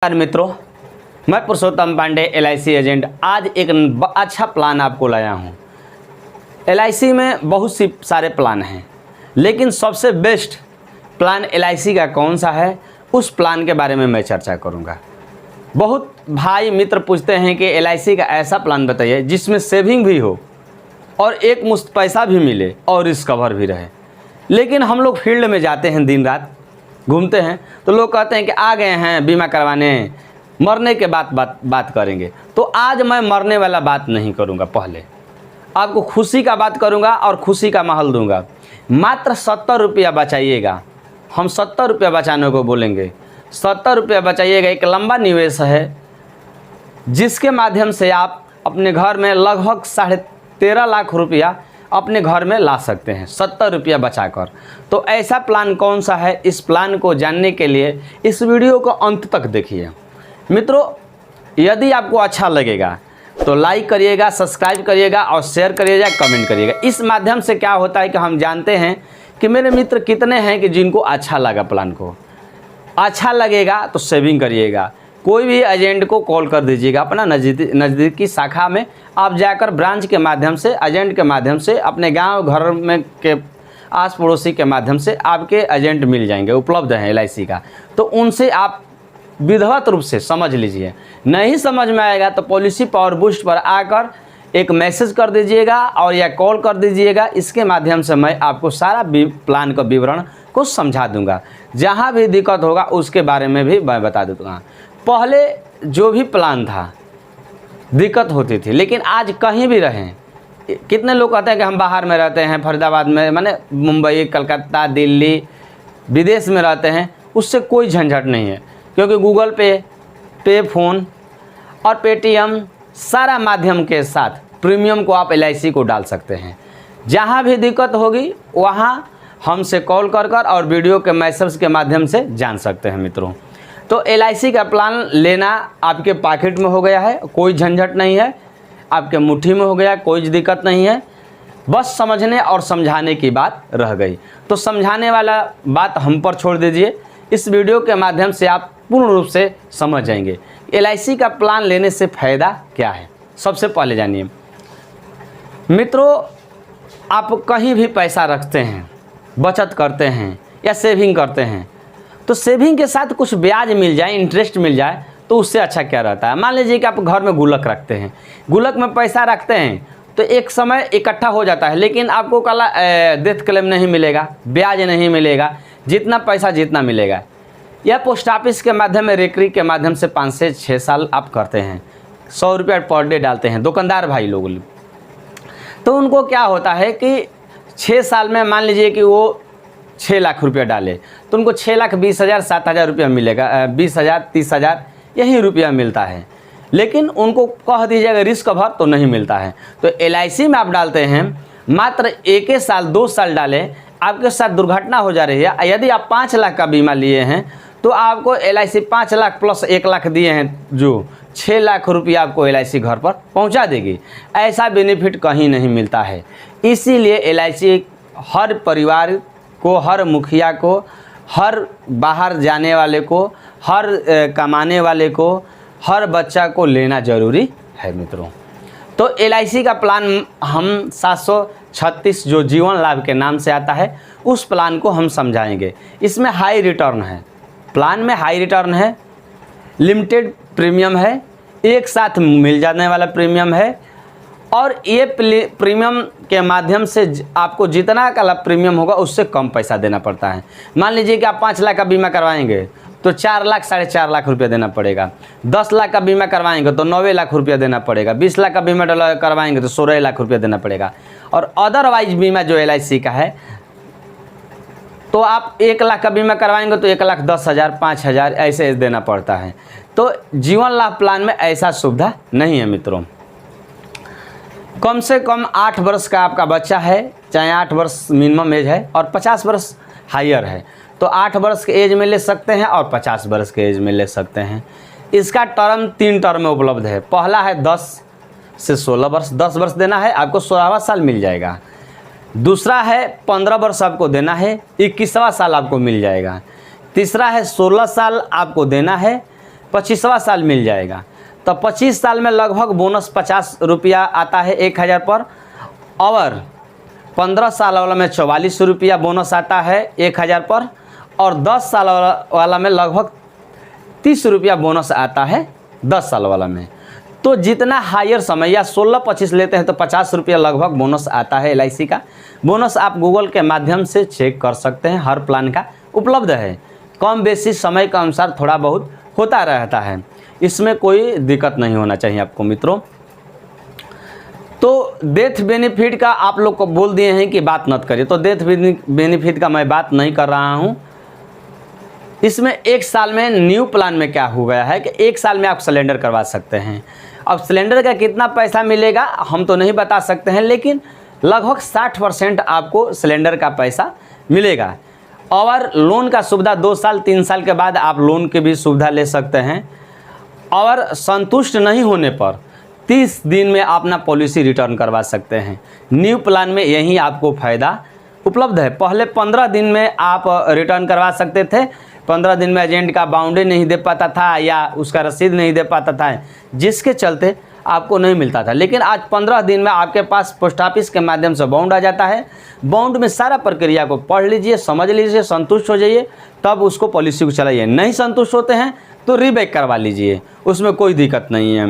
नमस्कार मित्रों, मैं पुरुषोत्तम पांडे LIC एजेंट आज एक अच्छा प्लान आपको लाया हूं। LIC में बहुत सी सारे प्लान हैं, लेकिन सबसे बेस्ट प्लान LIC का कौन सा है, उस प्लान के बारे में मैं चर्चा करूंगा। बहुत भाई मित्र पूछते हैं कि LIC का ऐसा प्लान बताइए जिसमें सेविंग भी हो और एक मुश्त पैसा भी मिले और रिस्क कवर भी रहे। लेकिन हम लोग फील्ड में जाते हैं, दिन रात घूमते हैं, तो लोग कहते हैं कि आ गए हैं बीमा करवाने, मरने के बाद बात करेंगे। तो आज मैं मरने वाला बात नहीं करूंगा, पहले आपको खुशी का बात करूंगा और खुशी का माहौल दूंगा। मात्र 70 रुपया बचाइएगा, हम 70 रुपया बचाने को बोलेंगे। 70 रुपया बचाइएगा, एक लंबा निवेश है जिसके माध्यम से आप अपने घर में लगभग 13.5 लाख रुपया अपने घर में ला सकते हैं 70 रुपया बचाकर। तो ऐसा प्लान कौन सा है, इस प्लान को जानने के लिए इस वीडियो को अंत तक देखिए। मित्रों, यदि आपको अच्छा लगेगा तो लाइक करिएगा, सब्सक्राइब करिएगा और शेयर करिएगा, कमेंट करिएगा। इस माध्यम से क्या होता है कि हम जानते हैं कि मेरे मित्र कितने हैं कि जिनको अच्छा लगा, प्लान को अच्छा लगेगा तो सेविंग करिएगा। कोई भी एजेंट को कॉल कर दीजिएगा, अपना नज़दीकी शाखा में आप जाकर ब्रांच के माध्यम से, एजेंट के माध्यम से, अपने गांव घर में के आस पड़ोसी के माध्यम से आपके एजेंट मिल जाएंगे, उपलब्ध हैं LIC का। तो उनसे आप विधिवत रूप से समझ लीजिए। नहीं समझ में आएगा तो पॉलिसी पावर बूस्ट पर आकर एक मैसेज कर दीजिएगा और या कॉल कर दीजिएगा। इसके माध्यम से मैं आपको सारा प्लान का विवरण को समझा दूंगा। जहाँ भी दिक्कत होगा उसके बारे में भी मैं बता दूँगा। पहले जो भी प्लान था दिक्कत होती थी, लेकिन आज कहीं भी रहें, कितने लोग कहते हैं कि हम बाहर में रहते हैं, फरीदाबाद में, माने मुंबई, कलकत्ता, दिल्ली, विदेश में रहते हैं, उससे कोई झंझट नहीं है, क्योंकि गूगल पे फ़ोन और पेटीएम सारा माध्यम के साथ प्रीमियम को आप LIC को डाल सकते हैं। जहाँ भी दिक्कत होगी वहाँ हमसे कॉल कर और वीडियो के मैसेज के माध्यम से जान सकते हैं मित्रों। तो LIC का प्लान लेना आपके पॉकेट में हो गया है, कोई झंझट नहीं है, आपके मुट्ठी में हो गया, कोई दिक्कत नहीं है। बस समझने और समझाने की बात रह गई। तो समझाने वाला बात हम पर छोड़ दीजिए, इस वीडियो के माध्यम से आप पूर्ण रूप से समझ जाएंगे LIC का प्लान लेने से फ़ायदा क्या है। सबसे पहले जानिए मित्रों, आप कहीं भी पैसा रखते हैं, बचत करते हैं या सेविंग करते हैं, तो सेविंग के साथ कुछ ब्याज मिल जाए, इंटरेस्ट मिल जाए, तो उससे अच्छा क्या रहता है। मान लीजिए कि आप घर में गुल्लक रखते हैं, गुल्लक में पैसा रखते हैं, तो एक समय इकट्ठा हो जाता है, लेकिन आपको कल डेथ क्लेम नहीं मिलेगा, ब्याज नहीं मिलेगा, जितना पैसा जितना मिलेगा। या पोस्ट ऑफिस के माध्यम में, रेकरी के माध्यम से 5 से 6 साल आप करते हैं, 100 रुपया पर डे डालते हैं दुकानदार भाई लोग, तो उनको क्या होता है कि 6 साल में मान लीजिए कि वो 6 लाख रुपया डाले, तो उनको 6,20,000 7,000 रुपया मिलेगा, 20,000 30,000 यही रुपया मिलता है। लेकिन उनको कह दीजिएगा रिस्क कवर, तो नहीं मिलता है। तो LIC में आप डालते हैं, मात्र 1 साल 2 साल डालें, आपके साथ दुर्घटना हो जा रही है, यदि आप 5 लाख का बीमा लिए हैं तो आपको LIC 5 लाख प्लस 1 लाख दिए हैं, जो 6 लाख रुपया आपको LIC घर पर पहुंचा देगी। ऐसा बेनिफिट कहीं नहीं मिलता है। इसीलिए LIC हर परिवार को, हर मुखिया को, हर बाहर जाने वाले को, हर कमाने वाले को, हर बच्चा को लेना ज़रूरी है मित्रों। तो LIC का प्लान हम 736 जो जीवन लाभ के नाम से आता है, उस प्लान को हम समझाएंगे। इसमें हाई रिटर्न है, प्लान में हाई रिटर्न है, लिमिटेड प्रीमियम है, एक साथ मिल जाने वाला प्रीमियम है, और ये प्रीमियम के माध्यम से आपको जितना का प्रीमियम होगा उससे कम पैसा देना पड़ता है। मान लीजिए कि आप 5 लाख का बीमा करवाएंगे तो 4 लाख 4.5 लाख रुपया देना पड़ेगा। 10 लाख का बीमा करवाएंगे तो 90 लाख रुपया देना पड़ेगा। 20 लाख का बीमा करवाएंगे तो 16 लाख रुपया देना पड़ेगा। और अदरवाइज बीमा जो LIC का है, तो आप 1 लाख का बीमा करवाएंगे तो 1,10,000 5,000 ऐसे देना पड़ता है। तो जीवन लाभ प्लान में ऐसा सुविधा नहीं है मित्रों। कम से कम 8 वर्ष का आपका बच्चा है, चाहे 8 वर्ष मिनिमम एज है और 50 वर्ष हायर है, तो 8 वर्ष के एज में ले सकते हैं और 50 वर्ष के एज में ले सकते हैं। इसका टर्म 3 टर्म में उपलब्ध है। पहला है 10 से 16 वर्ष, 10 वर्ष देना है, आपको 16वां साल मिल जाएगा। दूसरा है 15 वर्ष आपको देना है, 21वां साल आपको मिल जाएगा। तीसरा है 16 साल आपको देना है, 25वां साल मिल जाएगा। तो 25 साल में लगभग बोनस 50 रुपया आता है 1000 पर, और 15 साल वाला में 44 रुपया बोनस आता है 1000 पर, और 10 साल वाला में लगभग 30 रुपया बोनस आता है 10 साल वाला में। तो जितना हायर समय या 16-25 लेते हैं तो 50 रुपया लगभग बोनस आता है LIC का। बोनस आप गूगल के माध्यम से चेक कर सकते हैं, हर प्लान का उपलब्ध है। कम बेसी समय के अनुसार थोड़ा बहुत होता रहता है, इसमें कोई दिक्कत नहीं होना चाहिए आपको मित्रों। तो डेथ बेनिफिट का आप लोग को बोल दिए हैं कि बात मत करिए, तो डेथ बेनिफिट का मैं बात नहीं कर रहा हूँ। इसमें 1 साल में न्यू प्लान में क्या हो गया है कि 1 साल में आप सिलेंडर करवा सकते हैं। अब सिलेंडर का कितना पैसा मिलेगा हम तो नहीं बता सकते हैं, लेकिन लगभग 60% आपको सिलेंडर का पैसा मिलेगा। और लोन का सुविधा 2 साल 3 साल के बाद आप लोन की भी सुविधा ले सकते हैं। और संतुष्ट नहीं होने पर 30 दिन में आप अपना पॉलिसी रिटर्न करवा सकते हैं। न्यू प्लान में यही आपको फ़ायदा उपलब्ध है। पहले 15 दिन में आप रिटर्न करवा सकते थे, 15 दिन में एजेंट का बाउंड्री नहीं दे पाता था या उसका रसीद नहीं दे पाता था, जिसके चलते आपको नहीं मिलता था। लेकिन आज 15 दिन में आपके पास पोस्ट ऑफिस के माध्यम से बाउंड आ जाता है। बाउंड में सारा प्रक्रिया को पढ़ लीजिए, समझ लीजिए, संतुष्ट हो जाइए, तब उसको पॉलिसी को चलाइए। नहीं संतुष्ट होते हैं तो रीबैक करवा लीजिए, उसमें कोई दिक्कत नहीं है।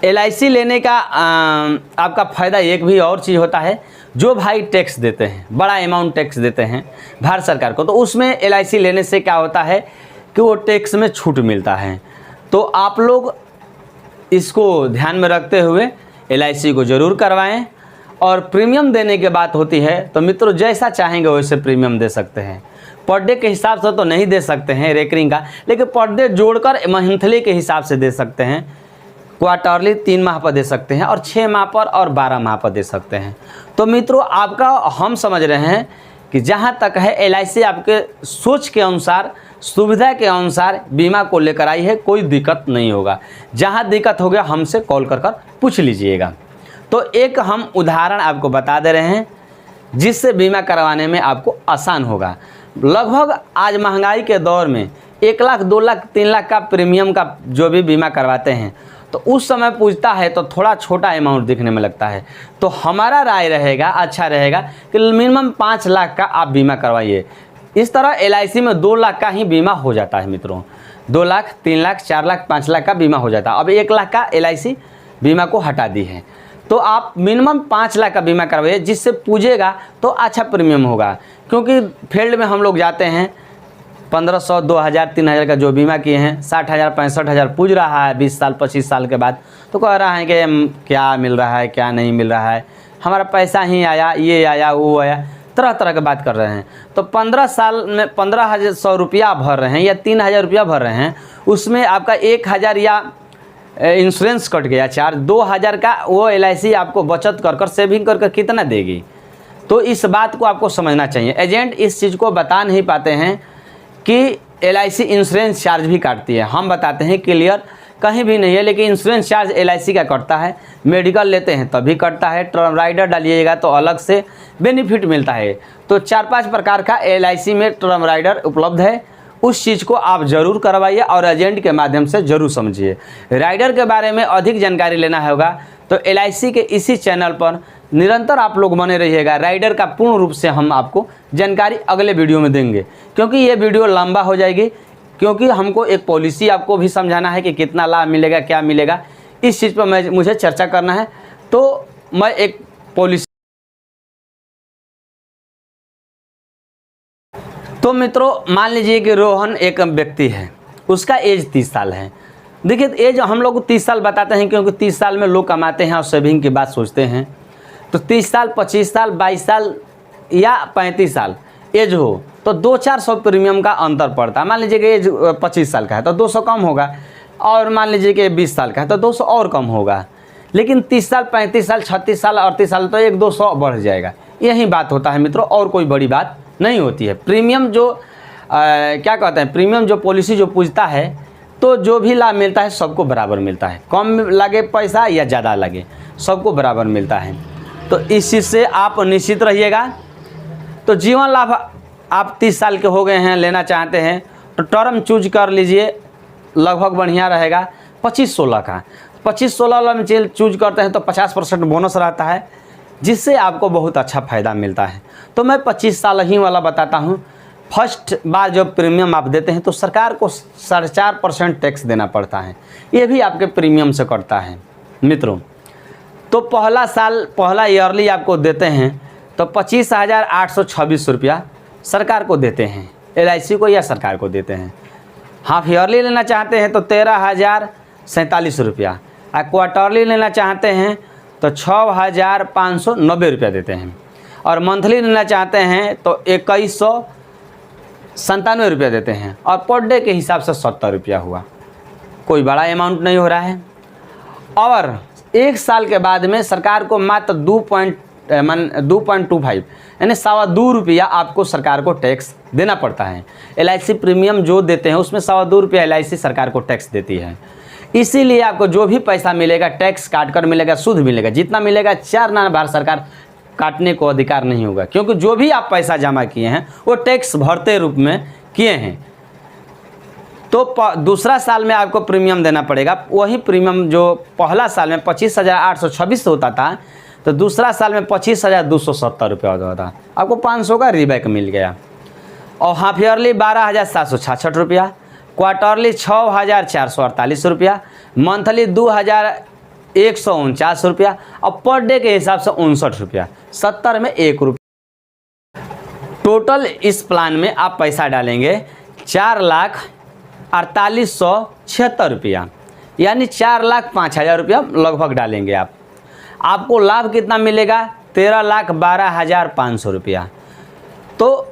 LIC लेने का आपका फ़ायदा एक भी और चीज़ होता है, जो भाई टैक्स देते हैं, बड़ा अमाउंट टैक्स देते हैं भारत सरकार को, तो उसमें LIC लेने से क्या होता है कि वो टैक्स में छूट मिलता है। तो आप लोग इसको ध्यान में रखते हुए LIC को ज़रूर करवाएं। और प्रीमियम देने की बात होती है तो मित्रों जैसा चाहेंगे वैसे प्रीमियम दे सकते हैं। पर डे के हिसाब से तो नहीं दे सकते हैं रेकरिंग का, लेकिन पर डे जोड़कर मंथली के हिसाब से दे सकते हैं। क्वार्टरली 3 माह पर दे सकते हैं, और 6 माह पर और 12 माह पर दे सकते हैं। तो मित्रों आपका हम समझ रहे हैं कि जहाँ तक है LIC आपके सोच के अनुसार, सुविधा के अनुसार बीमा को लेकर आई है, कोई दिक्कत नहीं होगा। जहाँ दिक्कत हो गया हमसे कॉल कर पूछ लीजिएगा। तो एक हम उदाहरण आपको बता दे रहे हैं जिससे बीमा करवाने में आपको आसान होगा। लगभग आज महंगाई के दौर में 1 लाख 2 लाख 3 लाख का प्रीमियम का जो भी बीमा करवाते हैं तो उस समय पूछता है तो थोड़ा छोटा अमाउंट दिखने में लगता है। तो हमारा राय रहेगा, अच्छा रहेगा कि मिनिमम 5 लाख का आप बीमा करवाइए। इस तरह LIC में 2 लाख का ही बीमा हो जाता है मित्रों। 2 लाख 3 लाख 4 लाख 5 लाख का बीमा हो जाता है। अब 1 लाख का LIC बीमा को हटा दी है, तो आप मिनिमम 5 लाख का बीमा करवाइए, जिससे पूछेगा तो अच्छा प्रीमियम होगा। क्योंकि फील्ड में हम लोग जाते हैं 1500 2000 3000 का जो बीमा किए हैं 60,000 65,000 पूछ रहा है 20 साल 25 साल के बाद, तो कह रहा है कि क्या मिल रहा है क्या नहीं मिल रहा है, हमारा पैसा ही आया, ये आया वो आया, तरह तरह की बात कर रहे हैं। तो 15 साल में 1500 रुपया भर रहे हैं या 3000 रुपया भर रहे हैं, उसमें आपका 1000 या इंश्योरेंस कट गया 4 2000 का वो LIC आपको बचत कर सेविंग कर कितना देगी। तो इस बात को आपको समझना चाहिए। एजेंट इस चीज़ को बता नहीं पाते हैं कि LIC इंश्योरेंस चार्ज भी काटती है। हम बताते हैं क्लियर, कहीं भी नहीं है, लेकिन इंश्योरेंस चार्ज LIC का कटता है। मेडिकल लेते हैं तभी कटता है, टर्म राइडर डालिएगा तो अलग से बेनिफिट मिलता है। तो 4-5 प्रकार का LIC में टर्म राइडर उपलब्ध है, उस चीज़ को आप ज़रूर करवाइए और एजेंट के माध्यम से ज़रूर समझिए। राइडर के बारे में अधिक जानकारी लेना होगा तो LIC के इसी चैनल पर निरंतर आप लोग बने रहिएगा। राइडर का पूर्ण रूप से हम आपको जानकारी अगले वीडियो में देंगे, क्योंकि ये वीडियो लंबा हो जाएगी, क्योंकि हमको एक पॉलिसी आपको भी समझाना है कि कितना लाभ मिलेगा क्या मिलेगा, इस चीज़ पर मुझे चर्चा करना है। तो मैं एक पॉलिसी, तो मित्रों मान लीजिए कि रोहन एक व्यक्ति है, उसका एज 30 साल है। देखिए एज हम लोग 30 साल बताते हैं क्योंकि 30 साल में लोग कमाते हैं और सेविंग की बात सोचते हैं। तो 30 साल 25 साल 22 साल या 35 साल एज हो तो 200-400 प्रीमियम का अंतर पड़ता है। मान लीजिए कि एज 25 साल का है तो 200 कम होगा, और मान लीजिए कि 20 साल का है तो 200 और कम होगा। लेकिन 30 साल 35 साल 36 साल 38 साल तो 1-200 बढ़ जाएगा। यही बात होता है मित्रों, और कोई बड़ी बात नहीं होती है। प्रीमियम जो क्या कहते हैं, प्रीमियम जो पॉलिसी जो पूछता है तो जो भी लाभ मिलता है सबको बराबर मिलता है, कम लगे पैसा या ज़्यादा लगे सबको बराबर मिलता है। तो इस चीज़ से आप निश्चित रहिएगा। तो जीवन लाभ आप 30 साल के हो गए हैं, लेना चाहते हैं तो टर्म चूज कर लीजिए, लगभग बढ़िया रहेगा 25-16 का। 25-16 वाला में चूज करते हैं तो 50% बोनस रहता है, जिससे आपको बहुत अच्छा फ़ायदा मिलता है। तो मैं 25 साल ही वाला बताता हूँ। फर्स्ट बार जब प्रीमियम आप देते हैं तो सरकार को 4.5% टैक्स देना पड़ता है, ये भी आपके प्रीमियम से कटता है मित्रों। तो पहला ईयरली आपको देते हैं तो 25,826 रुपया सरकार को देते हैं, LIC को या सरकार को देते हैं। हाफ ईयरली लेना चाहते हैं तो 13,047 रुपया, और क्वार्टरली लेना चाहते हैं तो 6,590 रुपया देते हैं, और मंथली लेना चाहते हैं तो 2,197 रुपया देते हैं, और पर डे के हिसाब से 70 रुपया हुआ। कोई बड़ा अमाउंट नहीं हो रहा है। और 1 साल के बाद में सरकार को मात्र 2.25 यानी 2.25 रुपया आपको सरकार को टैक्स देना पड़ता है। LIC प्रीमियम जो देते हैं उसमें 2.25 रुपया LIC सरकार को टैक्स देती है। इसीलिए आपको जो भी पैसा मिलेगा टैक्स काट कर मिलेगा, शुद्ध मिलेगा। जितना मिलेगा 4 आना बार सरकार काटने को अधिकार नहीं होगा, क्योंकि जो भी आप पैसा जमा किए हैं वो टैक्स भरते रूप में किए हैं। तो दूसरा साल में आपको प्रीमियम देना पड़ेगा। वही प्रीमियम जो पहला साल में 25,826 होता था, तो दूसरा साल में 25,270 रुपया होता था। आपको 500 का रिबैक मिल गया। और हाफ ईयरली 12,766 रुपया, क्वार्टरली 6,448 रुपया, मंथली 2,149 रुपया, और पर डे के हिसाब से 59 रुपया, 70 में 1 रुपया। टोटल इस प्लान में आप पैसा डालेंगे 4,48,76 रुपया, यानी 4,05,000 रुपया लगभग डालेंगे आप। आपको लाभ कितना मिलेगा? 13,12,500 रुपया। तो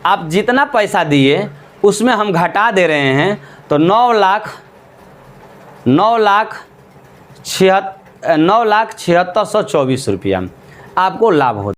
आप जितना पैसा दिए उसमें हम घटा दे रहे हैं, तो 9,76,724 रुपया आपको लाभ होता है।